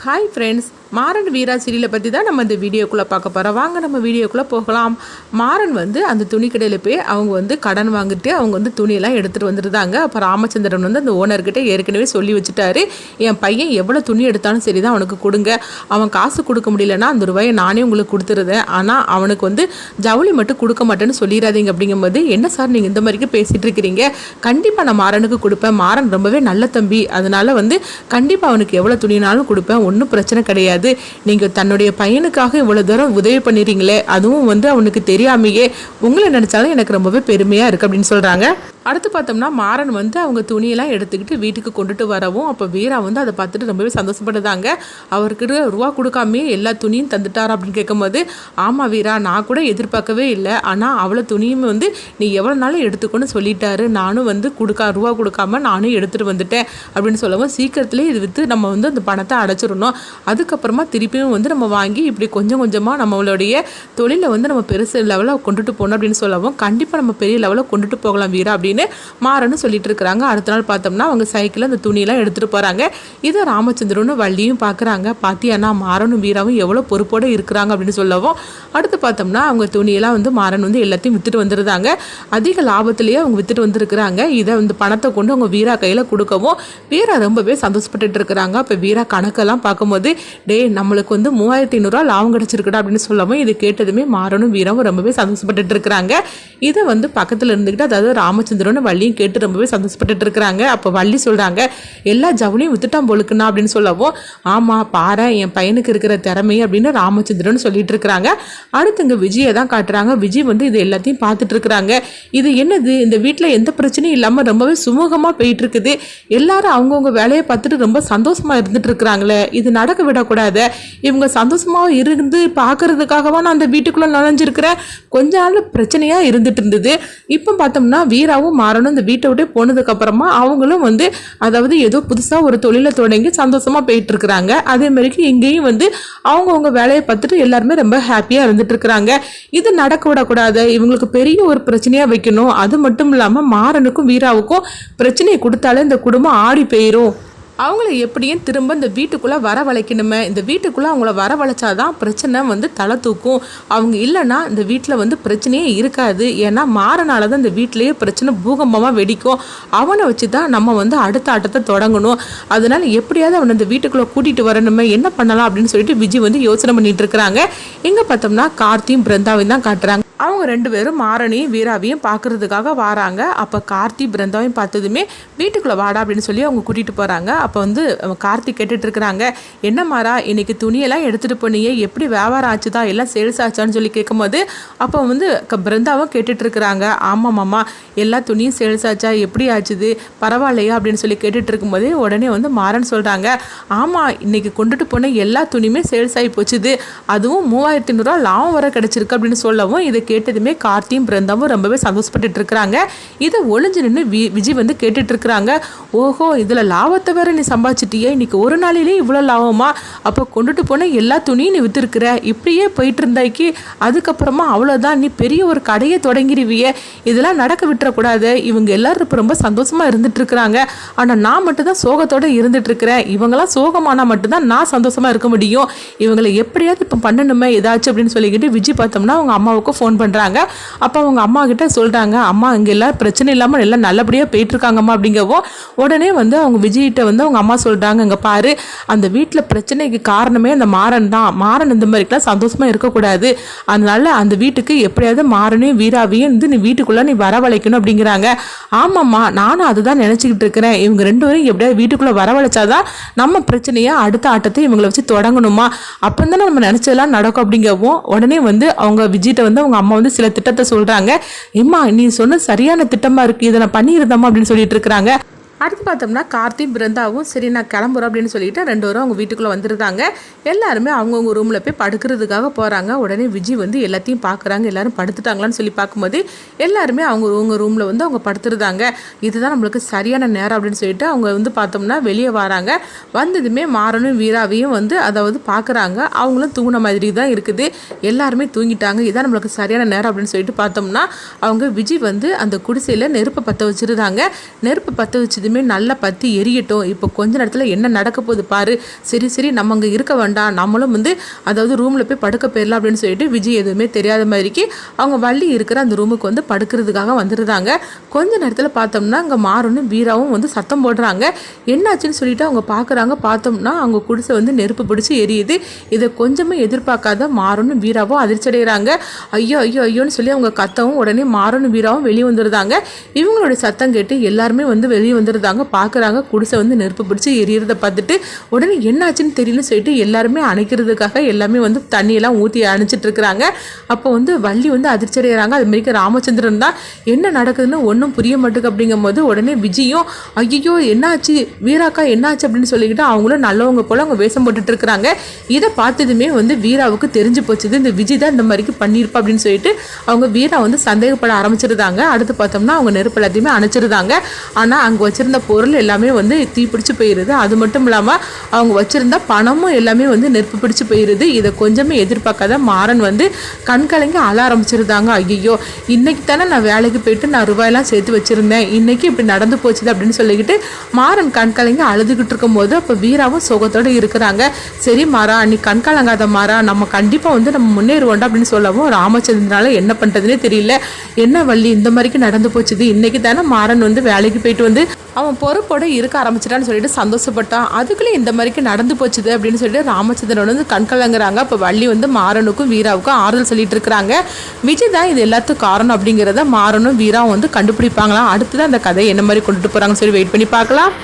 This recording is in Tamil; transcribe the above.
ஹாய் ஃப்ரெண்ட்ஸ், மாறன் வீரா சீரியலை பற்றி தான் நம்ம இந்த வீடியோக்குள்ளே பார்க்க போகிறோம். வாங்க நம்ம வீடியோக்குள்ளே போகலாம். மாறன் அந்த துணி கடையில் போய் அவங்க கடன் வாங்கிட்டு அவங்க துணியெல்லாம் எடுத்துகிட்டு வந்துருந்தாங்க. அப்போ ராமச்சந்திரன் அந்த ஓனர்கிட்ட ஏற்கனவே சொல்லி வச்சுட்டாரு, என் பையன் எவ்வளோ துணி எடுத்தாலும் சரி தான் அவனுக்கு கொடுங்க, அவன் காசு கொடுக்க முடியலன்னா அந்த ரூபாயை நானே உங்களுக்கு கொடுத்துருதேன், ஆனால் அவனுக்கு ஜவுளி மட்டும் கொடுக்க மாட்டேன்னு சொல்லிடாதீங்க. அப்படிங்கும்போது என்ன சார் நீங்கள் இந்த மாதிரிக்கு பேசிகிட்டு இருக்கிறீங்க, கண்டிப்பாக நான் மாறனுக்கு கொடுப்பேன், மாறன் ரொம்பவே நல்ல தம்பி, அதனால் கண்டிப்பாக அவனுக்கு எவ்வளோ துணினாலும் கொடுப்பேன், ஒன்றும் பிரச்சனை கிடையாது, நீங்கள் தன்னுடைய பையனுக்காக இவ்வளோ தூரம் உதவி பண்ணிடுறீங்களே, அதுவும் அவனுக்கு தெரியாமையே, உங்களை நினச்சாலும் எனக்கு ரொம்பவே பெருமையாக இருக்குது அப்படின்னு சொல்கிறாங்க. அடுத்து பார்த்தோம்னா மாறன் அவங்க துணியெல்லாம் எடுத்துக்கிட்டு வீட்டுக்கு கொண்டுட்டு வரவும், அப்போ வீரா அதை பார்த்துட்டு ரொம்பவே சந்தோஷப்படுதாங்க. அவருக்கு ரூபா கொடுக்காமே எல்லா துணியும் தந்துட்டார் அப்படின்னு கேட்கும்போது, ஆமாம் வீரா, நான் கூட எதிர்பார்க்கவே இல்லை, ஆனால் அவ்வளோ துணியும் நீ எவ்வளோ நாளும் எடுத்துக்கொன்னு சொல்லிட்டாரு, நானும் ரூபா கொடுக்காம நானும் எடுத்துகிட்டு வந்துட்டேன் அப்படின்னு சொல்லவும், சீக்கிரத்துலேயே இது விற்று நம்ம அந்த பணத்தை அடைச்சிடணும், அதுக்கப்புறமா திருப்பியும் நம்ம வாங்கி இப்படி கொஞ்சம் கொஞ்சமாக நம்மளுடைய தொழிலை நம்ம பெருசு லெவலில் கொண்டுட்டு போகணும் அப்படின்னு சொல்லவும், கண்டிப்பாக நம்ம பெரிய லெவலில் கொண்டுட்டு போகலாம் வீரா அப்படின்னு மாறன்னு சொல்லிட்டு இருக்கிறாங்க. அடுத்த நாள் பார்த்தோம்னா அவங்க சைக்கிளில் அந்த துணியெல்லாம் எடுத்துகிட்டு போகிறாங்க. இதை ராமச்சந்திரனும் வள்ளியும் பார்க்குறாங்க. பாத்தியானா மாறனும் வீராவும் எவ்வளோ பொறுப்போடு இருக்கிறாங்க அப்படின்னு சொல்லவும், அடுத்து பார்த்தோம்னா அவங்க துணியெல்லாம் மாறன் எல்லாத்தையும் விற்றுட்டு வந்துருந்தாங்க. அதிக லாபத்திலேயே அவங்க விற்றுட்டு வந்துருக்குறாங்க. இதை பணத்தை கொண்டு அவங்க வீரா கையில் கொடுக்கவும் வீரா ரொம்பவே சந்தோஷப்பட்டு இருக்கிறாங்க. இப்போ வீரா கணக்கெல்லாம் பார்க்கும்போது, டே நம்மளுக்கு 3500 லாபம் கிடச்சிருக்குடா அப்படின்னு சொல்லவும், இது கேட்டதுமே மாறனும் வீராவும் ரொம்பவே சந்தோஷப்பட்டு இருக்கிறாங்க. இதை பக்கத்தில் இருந்துக்கிட்டு, அதாவது ராமச்சந்திரன் வள்ளியும் கேட்டு ரொம்பவே சந்தோஷப்பட்டு இருக்கிறாங்க. அப்போ வள்ளி சொல்கிறாங்க, எல்லா ஜவுளியும் வித்துட்டான் போலுக்குண்ணா அப்படின்னு சொல்லவும், ஆமாம் பாரு என் பையனுக்கு இருக்கிற திறமை அப்படின்னு ராமச்சந்திரன் சொல்லிட்டு இருக்கிறாங்க. அடுத்துங்க விஜயை தான் காட்டுறாங்க. விஜய் இது எல்லாத்தையும் பார்த்துட்டு இருக்கிறாங்க. இது என்னது, இந்த வீட்டில் எந்த பிரச்சனையும் இல்லாமல் ரொம்பவே சுமூகமாக போயிட்டு இருக்குது, எல்லாரும் அவங்கவுங்க வேலையை பார்த்துட்டு ரொம்ப சந்தோஷமாக இருந்துட்டு இருக்கிறாங்களே, இது நடக்க விடக்கூடாது, இவங்க சந்தோஷமாக இருந்து பார்க்கறதுக்காகவா நான் அந்த வீட்டுக்குள்ளே நுழைஞ்சிருக்கிறேன், கொஞ்ச நாள் பிரச்சனையாக இருந்துட்டு இருந்தது. இப்போ பார்த்தோம்னா வீராவும் மாறனும் இந்த வீட்டை விட்டு போனதுக்கு அப்புறமா அவங்களும் அதாவது ஏதோ புதுசாக ஒரு தொழிலை தொடங்கி சந்தோஷமா போயிட்டு இருக்கிறாங்க. அதே மாதிரிக்கு இங்கேயும் அவங்கவுங்க வேலையை பார்த்துட்டு எல்லாருமே ரொம்ப ஹாப்பியாக இருந்துட்டு இருக்கிறாங்க. இது நடக்க விடக்கூடாது, இவங்களுக்கு பெரிய ஒரு பிரச்சனையாக வைக்கணும், அது மட்டும் இல்லாமல் மாறனுக்கும் வீராவுக்கும் பிரச்சனையை கொடுத்தாலே இந்த குடும்பம் ஆடி போயிடும், அவங்கள எப்படியும் திரும்ப இந்த வீட்டுக்குள்ளே வரவழைக்கணுமே, இந்த வீட்டுக்குள்ளே அவங்கள வரவழைச்சாதான் பிரச்சனை தலை தூக்கும், அவங்க இல்லைன்னா இந்த வீட்டில் பிரச்சனையே இருக்காது, ஏன்னா மாறனால தான் இந்த வீட்டிலேயே பிரச்சனை பூகம்பமாக வெடிக்கும், அவனை வச்சு தான் நம்ம அடுத்த ஆட்டத்தை தொடங்கணும், அதனால எப்படியாவது அவனை இந்த வீட்டுக்குள்ளே கூட்டிகிட்டு வரணுமே, என்ன பண்ணலாம் அப்படின்னு சொல்லிட்டு விஜய் யோசனை பண்ணிட்டு இருக்கிறாங்க. எங்கே பார்த்தோம்னா கார்த்தியும் பிருந்தாவையும் தான் காட்டுறாங்க. அவங்க ரெண்டு பேரும் மாறனையும் வீராவையும் பார்க்கறதுக்காக வராங்க. அப்போ கார்த்தி பிருந்தாவையும் பார்த்ததுமே வீட்டுக்குள்ளே வாடா அப்படின்னு சொல்லி அவங்க கூட்டிகிட்டு போகிறாங்க. அப்போ கார்த்தி கேட்டுட்டு இருக்கிறாங்க, என்ன மாறா இன்னைக்கு துணியெல்லாம் எடுத்துகிட்டு போனியே, எப்படி வியாபாரம் ஆச்சுதா, எல்லாம் சேல்ஸ் ஆச்சான்னு சொல்லி கேட்கும்போது, அப்போ பிருந்தாவும் கேட்டுட்டு இருக்கிறாங்க, ஆமாம் மாமா எல்லா துணியும் சேல்ஸ் ஆச்சா, எப்படி ஆச்சுது, பரவாயில்லையா அப்படின்னு சொல்லி கேட்டுட்டு இருக்கும்போதே உடனே மாறன் சொல்கிறாங்க, ஆமாம் இன்னைக்கு கொண்டுட்டு போன எல்லா துணியுமே சேல்ஸ் ஆகி போச்சுது, அதுவும் 3500 லாபம் வர கிடச்சிருக்கு அப்படின்னு சொல்லவும், இதை கேட்டதுமே கார்த்தியும் பிருந்தாவும் ரொம்பவே சந்தோஷப்பட்டு இருக்கிறாங்க. இதை ஒளிஞ்சு நின்று விஜய் கேட்டுட்டு இருக்கிறாங்க, ஓஹோ இதில் லாபத்தை வேற நீ சம்பாதிச்சிட்டியே, இன்னைக்கு ஒரு நாளிலே இவ்வளோ லாபமா, அப்போ கொண்டுட்டு போன எல்லா துணியும் நீ விற்றுருக்குற, இப்படியே போயிட்டு இருந்தாக்கி அதுக்கப்புறமா அவ்வளோதான், நீ பெரிய ஒரு கடையை தொடங்கிடுவிய, இதெல்லாம் நடக்க விட்டுறக்கூடாது, இவங்க எல்லாரும் இப்போ ரொம்ப சந்தோஷமாக இருந்துட்டு இருக்கிறாங்க, ஆனால் நான் மட்டும்தான் சோகத்தோடு இருந்துட்டு இருக்கிறேன், இவங்கெல்லாம் சோகமானால் மட்டும்தான் நான் சந்தோஷமாக இருக்க முடியும், இவங்களை எப்படியாவது இப்போ பண்ணணுமே ஏதாச்சும் அப்படின்னு சொல்லிக்கிட்டு விஜய் பார்த்தோம்னா அவங்க அம்மாவுக்கு ஃபோன் பண்ணுறாங்க. அப்போ அவங்க அம்மா கிட்ட சொல்கிறாங்க, அம்மா இங்கே எல்லாம் பிரச்சனை இல்லாமல் எல்லாம் நல்லபடியாக போயிட்டுருக்காங்கம்மா அப்படிங்கவும், உடனே அவங்க விஜய்கிட்ட அவங்க அம்மா சொல்கிறாங்க, இங்கே பாரு அந்த வீட்டில் பிரச்சனைக்கு காரணமே அந்த மாறன் தான், மாறன் இந்த மாதிரிக்கெலாம் சந்தோஷமாக இருக்கக்கூடாது, அதனால அந்த வீட்டுக்கு எப்படியாவது மாறனையும் வீராவையும் நீ வீட்டுக்குள்ளே நீ வரவழைக்கணும் அப்படிங்கிறாங்க. ஆமாம்மா நானும் அதுதான் நினச்சிக்கிட்டு இருக்கிறேன், இவங்க ரெண்டு பேரும் எப்படியாவது வீட்டுக்குள்ளே வரவழைச்சாதான் நம்ம பிரச்சனையை அடுத்த ஆட்டத்தை இவங்களை வச்சு தொடங்கணுமா, அப்போ தானே நம்ம நினச்சதெல்லாம் நடக்கும் அப்படிங்கவும், உடனே அவங்க விஜய்கிட்ட அவங்க அம்மா சில திட்டத்தை சொல்கிறாங்க, ஏம்மா நீ சொன்ன சரியான திட்டமாக இருக்குது, இதை நான் பண்ணியிருந்தம்மா அப்படின்னு சொல்லிட்டு இருக்கிறாங்க. அடுத்து பார்த்தோம்னா கார்த்தி பிருந்தாவும் சரி நான் கிளம்புறோம் அப்படின்னு சொல்லிட்டு ரெண்டு பேரும் அவங்க வீட்டுக்குள்ளே வந்துருந்தாங்க. எல்லாருமே அவங்கவுங்க ரூமில் போய் படுக்கிறதுக்காக போகிறாங்க. உடனே விஜய் எல்லாத்தையும் பார்க்குறாங்க, எல்லாரும் படுத்துட்டாங்களான்னு சொல்லி பார்க்கும்போது எல்லாருமே அவங்க ரூமில் அவங்க படுத்துருந்தாங்க. இதுதான் நம்மளுக்கு சரியான நேரம் அப்படின்னு சொல்லிட்டு அவங்க பார்த்தோம்னா வெளியே வராங்க. வந்ததுமே மாறனும் வீராவையும் அதாவது பார்க்குறாங்க, அவங்களும் தூங்கின மாதிரி தான் இருக்குது, எல்லாருமே தூங்கிட்டாங்க, இதான் நம்மளுக்கு சரியான நேரம் அப்படின்னு சொல்லிட்டு பார்த்தோம்னா அவங்க விஜய் அந்த குடிசையில் நெருப்பை பற்ற வச்சுருந்தாங்க. நெருப்பை பற்ற வச்சு வச்சதுமே நல்லா பற்றி எரியட்டும், இப்போ கொஞ்ச நேரத்தில் என்ன நடக்க போகுது பாரு, சரி நம்ம அங்கே இருக்க வேண்டாம், நம்மளும் வந்து அதாவது ரூமில் போய் படுக்க போயிடலாம் அப்படின்னு சொல்லிட்டு விஜய் எதுவுமே தெரியாத மாதிரிக்கு அவங்க வள்ளி இருக்கிற அந்த ரூமுக்கு வந்து படுக்கிறதுக்காக வந்துருந்தாங்க. கொஞ்ச நேரத்தில் பார்த்தோம்னா அங்கே மாறனும் வீராவும் வந்து சத்தம் போடுறாங்க. என்னாச்சுன்னு சொல்லிட்டு அவங்க பார்க்குறாங்க. பார்த்தோம்னா அவங்க குடிசை வந்து நெருப்பு பிடிச்சி எரியுது. இதை கொஞ்சமே எதிர்பார்க்காத மாறனும் வீராவும் அதிர்ச்சி அடைகிறாங்க. ஐயோன்னு சொல்லி அவங்க கத்தவும் உடனே மாறனும் வீராவும் வெளியே வந்துருந்தாங்க. இவங்களுடைய சத்தம் கேட்டு எல்லாருமே வந்து வெளியே வந்துருந்தாங்க. பார்க்குறாங்க குடிசை வந்து நெருப்பு பிடிச்சி எரியறதை பார்த்துட்டு உடனே என்னாச்சுன்னு தெரியலன்னு சொல்லிட்டு எல்லாருமே அணைக்கிறதுக்காக எல்லாமே வந்து தண்ணியெல்லாம் ஊற்றி அணைச்சிட்டு இருக்கிறாங்க. அப்போ வந்து வள்ளி வந்து அதிர்ச்சி அடைகிறாங்க. அது மாதிரி ராமச்சந்திரன் தான் என்ன நடக்குதுன்னு ஒன்றும் புரிய மாட்டேங்குது அப்படிங்கும் போது உடனே விஜயும் ஐயோ என்னாச்சு வீராக்கா என்னாச்சு அப்படின்னு சொல்லிக்கிட்டு அவங்களும் நல்லவங்க போல அவங்க வேஷம் போட்டுட்டு இருக்கிறாங்க. இதை பார்த்ததுமே வந்து வீராவுக்கு தெரிஞ்சு போச்சுது, இந்த விஜய் தான் இந்த மாதிரிக்கு பண்ணியிருப்பா அப்படின்னு சொல்லிட்டு அவங்க வீரா வந்து சந்தேகப்பட ஆரம்பிச்சிருந்தாங்க. அடுத்து பார்த்தோம்னா அவங்க நெருப்பு எல்லாத்தையுமே அணைச்சிருந்தாங்க. ஆனால் அங்கே வச்சிருந்த பொருள் எல்லாமே வந்து தீப்பிடிச்சு போயிருது. அது மட்டும் இல்லாமல் அவங்க வச்சிருந்த பணமும் எல்லாமே வந்து நெருப்பு பிடிச்சு போயிருது. இதை கொஞ்சமே எதிர்பார்க்காத மாறன் வந்து கண் கலங்கி அழ ஆரம்பிச்சிருந்தாங்க. ஐயோ இன்னைக்கு தானே நான் வேலைக்கு போயிட்டு நான் ரூபாயெல்லாம் சேர்த்து வச்சிருந்தேன், இன்னைக்கு இப்படி நடந்து போச்சுது அப்படின்னு சொல்லிக்கிட்டு மாறன் கண் கலங்கி அழுதுகிட்டு இருக்கும் போது அப்போ வீராவும் சோகத்தோடு இருக்கிறாங்க. சரி மாறா நீ கண் கலங்காத மாறா, நம்ம கண்டிப்பாக வந்து நம்ம முன்னேறுவோண்டா அப்படின்னு சொல்லவும் ராமச்சந்திரனால என்ன பண்ணுறதுனே தெரியல. என்ன வள்ளி இந்த மாதிரிக்கு நடந்து போச்சுது, இன்னைக்கு தானே மாறன் வந்து வேலைக்கு போயிட்டு வந்து அவன் பொறுப்போடு இருக்க ஆரம்பிச்சிட்டான்னு சொல்லிட்டு சந்தோஷப்பட்டான். அதுக்குள்ளே இந்த மாதிரிக்கு நடந்து போச்சுது அப்படின்னு சொல்லிட்டு ராமச்சந்திரன் வந்து கண் கலங்குறாங்க. அப்போ வள்ளி வந்து மாறனுக்கும் வீராவுக்கும் ஆறுதல் சொல்லிட்டு இருக்கிறாங்க. விஜய் தான் இது எல்லாத்துக்கும் காரணம் அப்படிங்கிறத மாறனும் வீராவும் வந்து கண்டுபிடிப்பாங்களாம். அடுத்ததான் அந்த கதை என்ன மாதிரி கொண்டுட்டு போகிறாங்கன்னு சொல்லி வெயிட் பண்ணி பார்க்கலாம்.